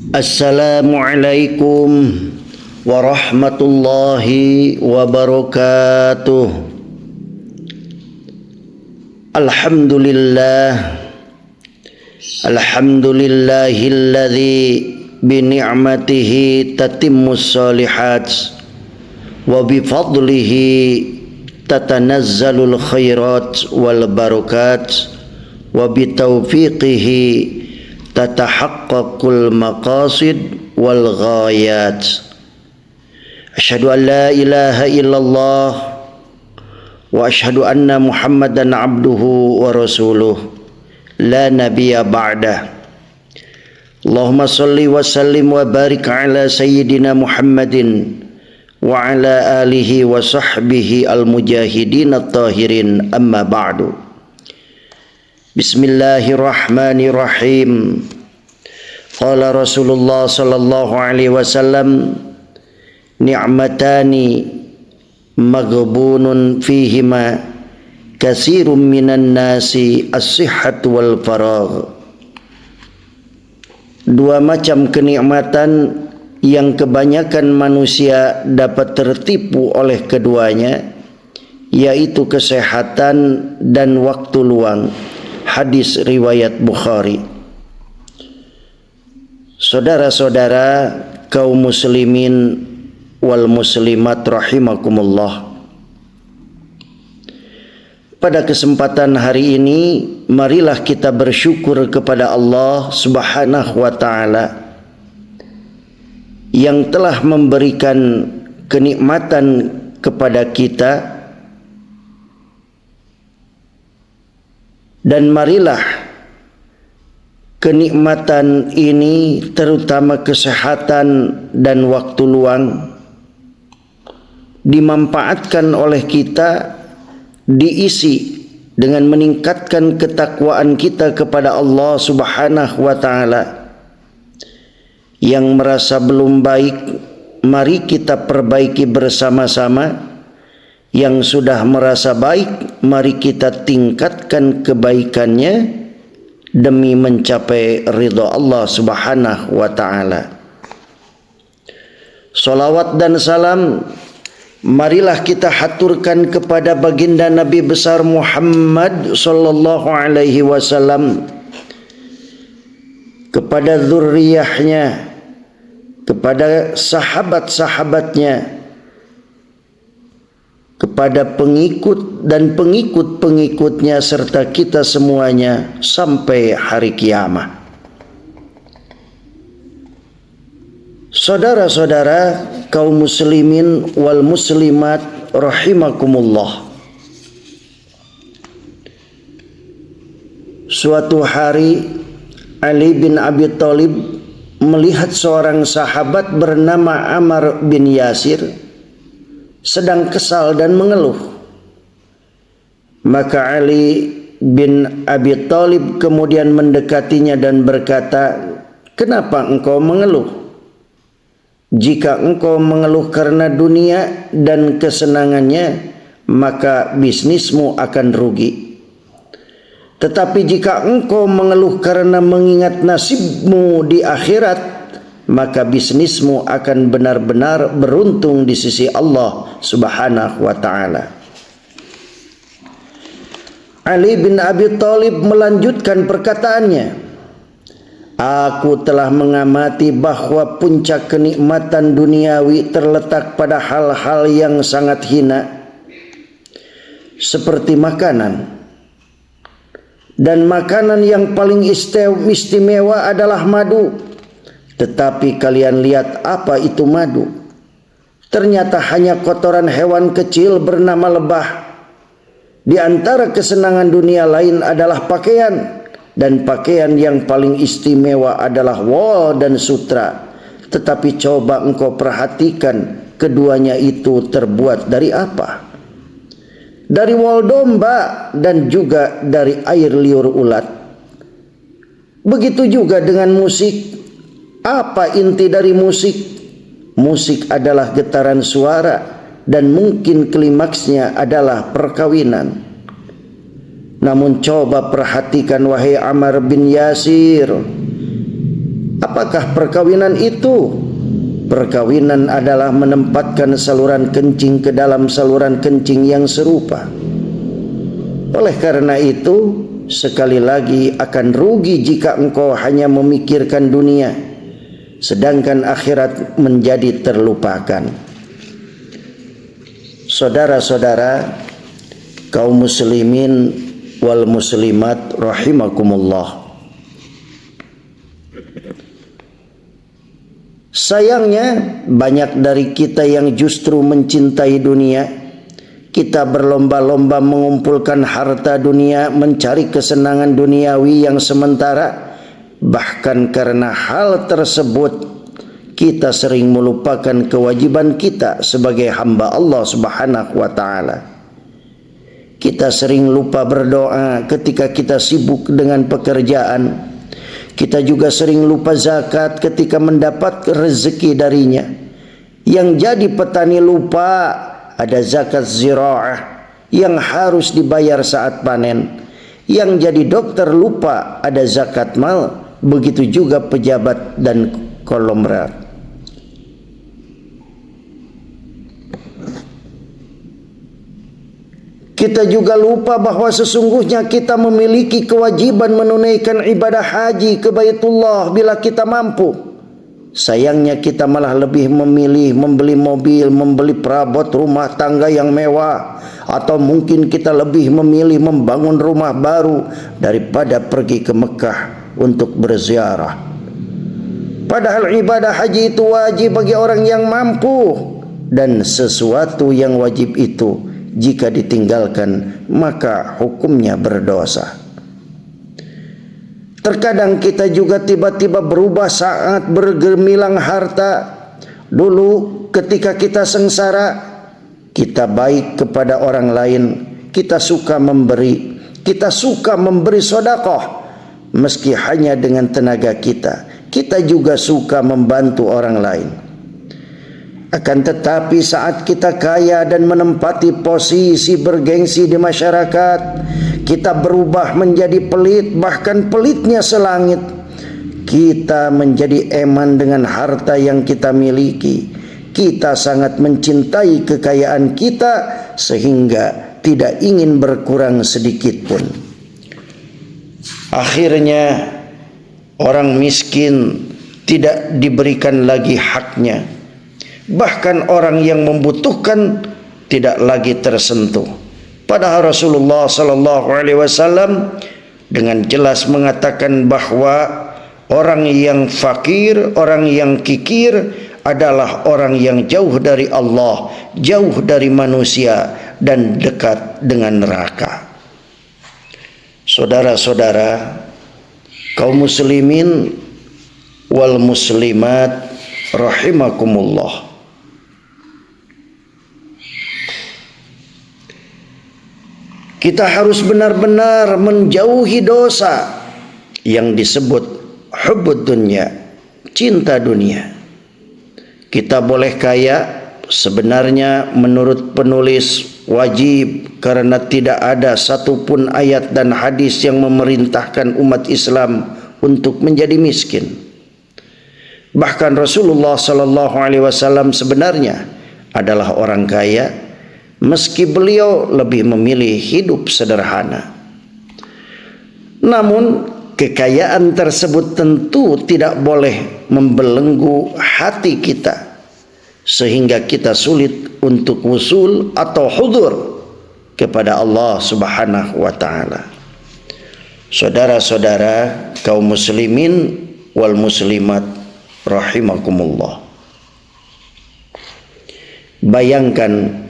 Assalamualaikum warahmatullahi wabarakatuh. Alhamdulillahilladzi bini'matihi tatimmus shalihat wa bifadlihi tatanazzalul khairat wal barakat wa bitaufiqihi tatahaqqaqul maqasid wal ghayat. Asyhadu an la ilaha illallah wa asyhadu anna Muhammadan abduhu wa rasuluh la nabiyya ba'dah. Allahumma salli wa sallim wa barik ala sayyidina Muhammadin wa ala alihi wa sahbihi al-mujahidin at-tahirin, amma ba'du. Bismillahirrahmanirrahim. Qala Rasulullah sallallahu alaihi wasallam, ni'matani maghbunun fihima katsirun minan nasi as-sihhat wal faragh. Dua macam kenikmatan yang kebanyakan manusia dapat tertipu oleh keduanya, yaitu kesehatan dan waktu luang. Hadis riwayat Bukhari. Saudara-saudara kaum muslimin wal muslimat rahimakumullah. Pada kesempatan hari ini, marilah kita bersyukur kepada Allah Subhanahu wa taala yang telah memberikan kenikmatan kepada kita. Dan marilah kenikmatan ini, terutama kesehatan dan waktu luang, dimanfaatkan oleh kita, diisi dengan meningkatkan ketakwaan kita kepada Allah Subhanahu wa taala. Yang merasa belum baik, mari kita perbaiki bersama-sama. Yang sudah merasa baik, mari kita tingkatkan kebaikannya demi mencapai ridha Allah Subhanahu wa taala. Salawat dan salam marilah kita haturkan kepada baginda Nabi besar Muhammad sallallahu alaihi wasallam, kepada zurriyahnya, kepada sahabat-sahabatnya, kepada pengikut dan pengikut-pengikutnya, serta kita semuanya sampai hari kiamat. Saudara-saudara kaum muslimin wal muslimat rahimakumullah. Suatu hari Ali bin Abi Thalib melihat seorang sahabat bernama Ammar bin Yasir sedang kesal dan mengeluh. Maka Ali bin Abi Thalib kemudian mendekatinya dan berkata, "Kenapa engkau mengeluh? Jika engkau mengeluh karena dunia dan kesenangannya, maka bisnismu akan rugi. Tetapi jika engkau mengeluh karena mengingat nasibmu di akhirat, maka bisnismu akan benar-benar beruntung di sisi Allah Subhanahu wa taala." Ali bin Abi Thalib melanjutkan perkataannya, "Aku telah mengamati bahwa puncak kenikmatan duniawi terletak pada hal-hal yang sangat hina, seperti makanan. Dan makanan yang paling istimewa adalah madu. Tetapi kalian lihat apa itu madu? Ternyata hanya kotoran hewan kecil bernama lebah. Di antara kesenangan dunia lain adalah pakaian, dan pakaian yang paling istimewa adalah wol dan sutra. Tetapi coba engkau perhatikan, keduanya itu terbuat dari apa? Dari wol domba dan juga dari air liur ulat. Begitu juga dengan musik. Apa inti dari musik? Musik adalah getaran suara, dan mungkin klimaksnya adalah perkawinan. Namun coba perhatikan wahai Ammar bin Yasir, Apakah perkawinan itu? Perkawinan adalah menempatkan saluran kencing ke dalam saluran kencing yang serupa. Oleh karena itu, sekali lagi akan rugi jika engkau hanya memikirkan dunia, sedangkan akhirat menjadi terlupakan. Saudara-saudara, kaum muslimin wal muslimat rahimakumullah. Sayangnya banyak dari kita yang justru mencintai dunia. Kita berlomba-lomba mengumpulkan harta dunia, mencari kesenangan duniawi yang sementara. Bahkan karena hal tersebut, kita sering melupakan kewajiban kita sebagai hamba Allah Subhanahu wa ta'ala. Kita sering lupa berdoa ketika kita sibuk dengan pekerjaan. Kita juga sering lupa zakat ketika mendapat rezeki darinya. Yang jadi petani lupa ada zakat ziraah yang harus dibayar saat panen. Yang jadi dokter lupa ada zakat mal. Begitu juga pejabat dan konglomerat. Kita juga lupa bahwa sesungguhnya kita memiliki kewajiban menunaikan ibadah haji ke Baitullah bila kita mampu. Sayangnya kita malah lebih memilih membeli mobil, membeli perabot rumah tangga yang mewah, atau mungkin kita lebih memilih membangun rumah baru daripada pergi ke Mekah untuk berziarah. Padahal ibadah haji itu wajib bagi orang yang mampu, dan sesuatu yang wajib itu jika ditinggalkan maka hukumnya berdosa. Terkadang kita juga tiba-tiba berubah saat bergemilang harta. Dulu ketika kita sengsara, kita baik kepada orang lain, kita suka memberi, kita suka memberi sedekah meski hanya dengan tenaga kita. Kita juga suka membantu orang lain. Akan tetapi saat kita kaya dan menempati posisi bergengsi di masyarakat, kita berubah menjadi pelit, bahkan pelitnya selangit. Kita menjadi eman dengan harta yang kita miliki. Kita sangat mencintai kekayaan kita sehingga tidak ingin berkurang sedikit pun. Akhirnya orang miskin tidak diberikan lagi haknya. Bahkan orang yang membutuhkan tidak lagi tersentuh. Padahal Rasulullah sallallahu alaihi wasallam dengan jelas mengatakan bahwa orang yang fakir, orang yang kikir adalah orang yang jauh dari Allah, jauh dari manusia, dan dekat dengan neraka. Saudara-saudara, kaum muslimin wal muslimat rahimakumullah. Kita harus benar-benar menjauhi dosa yang disebut hubbud dunya, cinta dunia. Kita boleh kaya, sebenarnya menurut penulis wajib, karena tidak ada satupun ayat dan hadis yang memerintahkan umat Islam untuk menjadi miskin. Bahkan Rasulullah sallallahu alaihi wasallam sebenarnya adalah orang kaya, meski beliau lebih memilih hidup sederhana. Namun kekayaan tersebut tentu tidak boleh membelenggu hati kita, sehingga kita sulit untuk wusul atau hudur kepada Allah Subhanahu wa ta'ala. Saudara-saudara kaum muslimin wal muslimat rahimakumullah. Bayangkan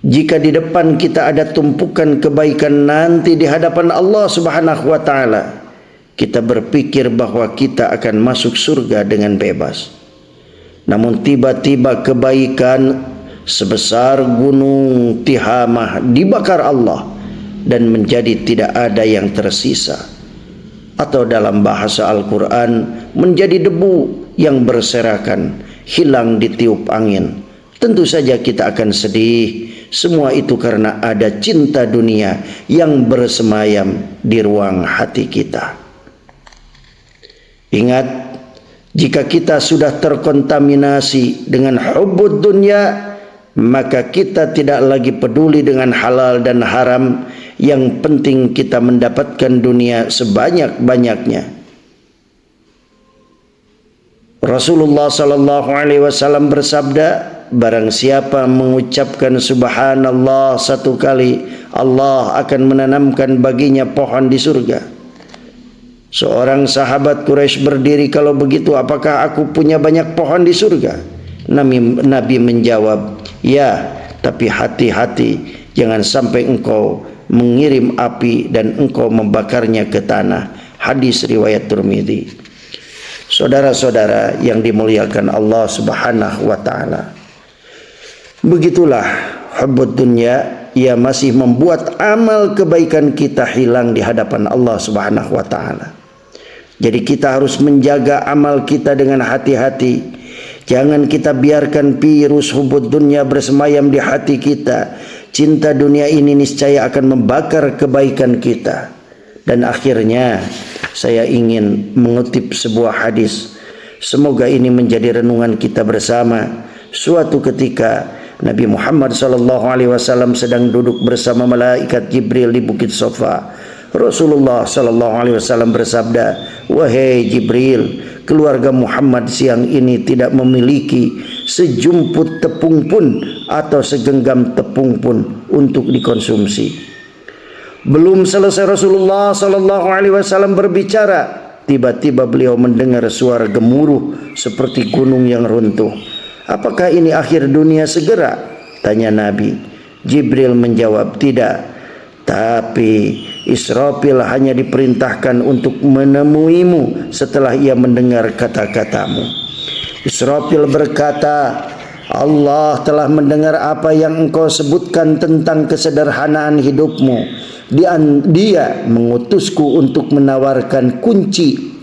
jika di depan kita ada tumpukan kebaikan nanti di hadapan Allah Subhanahu wa ta'ala, kita berpikir bahwa kita akan masuk surga dengan bebas. Namun tiba-tiba kebaikan sebesar gunung Tihamah dibakar Allah dan menjadi tidak ada yang tersisa. Atau dalam bahasa Al-Quran, menjadi debu yang berserakan, hilang ditiup angin. Tentu saja kita akan sedih. Semua itu karena ada cinta dunia yang bersemayam di ruang hati kita. Ingat, Jika kita sudah terkontaminasi dengan hubbud dunya, maka kita tidak lagi peduli dengan halal dan haram. Yang penting kita mendapatkan dunia sebanyak-banyaknya. Rasulullah sallallahu alaihi wasallam bersabda, barang siapa mengucapkan subhanallah 1 kali, Allah akan menanamkan baginya pohon di surga. Seorang sahabat Quraisy berdiri, kalau begitu apakah aku punya banyak pohon di surga? Nabi menjawab, ya, tapi hati-hati, jangan sampai engkau mengirim api dan engkau membakarnya ke tanah. Hadis riwayat Tirmidzi. Saudara-saudara yang dimuliakan Allah Subhanahu wa taala, begitulah hubbud dunya, ia masih membuat amal kebaikan kita hilang di hadapan Allah Subhanahu wa taala. Jadi kita harus menjaga amal kita dengan hati-hati. Jangan kita biarkan virus hubbud dunya bersemayam di hati kita. Cinta dunia ini niscaya akan membakar kebaikan kita. Dan akhirnya saya ingin mengutip sebuah hadis. Semoga ini menjadi renungan kita bersama. Suatu ketika Nabi Muhammad SAW sedang duduk bersama malaikat Jibril di Bukit Sofa. Rasulullah SAW bersabda, wahai Jibril, keluarga Muhammad siang ini tidak memiliki sejumput tepung pun atau segenggam tepung pun untuk dikonsumsi. Belum selesai Rasulullah SAW berbicara, tiba-tiba beliau mendengar suara gemuruh seperti gunung yang runtuh. Apakah ini akhir dunia segera? Tanya Nabi. Jibril menjawab, tidak, tapi Israfil hanya diperintahkan untuk menemuimu setelah ia mendengar kata-katamu. Israfil berkata, Allah telah mendengar apa yang engkau sebutkan tentang kesederhanaan hidupmu. Dia mengutusku untuk menawarkan kunci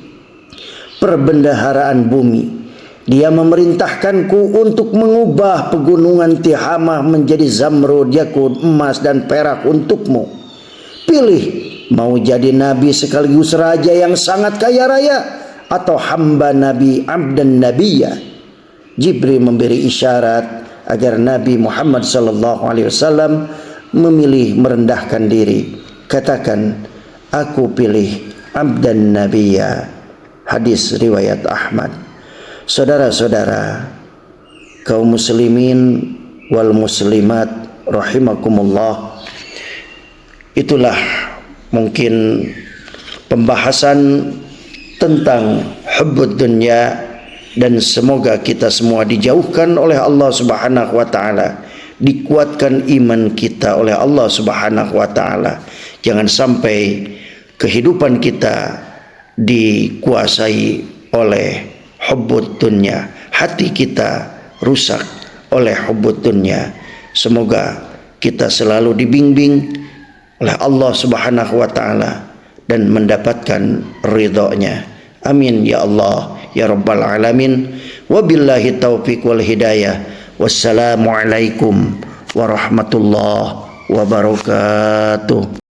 perbendaharaan bumi. Dia memerintahkanku untuk mengubah pegunungan Tihamah menjadi zamrud, yakut, emas dan perak untukmu. Pilih, mau jadi nabi sekaligus raja yang sangat kaya raya, atau hamba nabi, abdan nabiyya. Jibril memberi isyarat agar Nabi Muhammad SAW memilih merendahkan diri. Katakan, aku pilih abdan nabiyya. Hadis riwayat Ahmad. Saudara-saudara, kaum muslimin wal muslimat rahimakumullah, itulah mungkin pembahasan tentang hubbud dunya, dan semoga kita semua dijauhkan oleh Allah Subhanahu wa taala, dikuatkan iman kita oleh Allah Subhanahu wa taala. Jangan sampai kehidupan kita dikuasai oleh hubbud dunya, hati kita rusak oleh hubbud dunya. Semoga kita selalu dibimbing oleh Allah Subhanahu wa taala dan mendapatkan ridhonya. Amin ya Allah ya rabbal alamin. Wabillahi taufiq wal hidayah. Wassalamualaikum warahmatullahi wabarakatuh.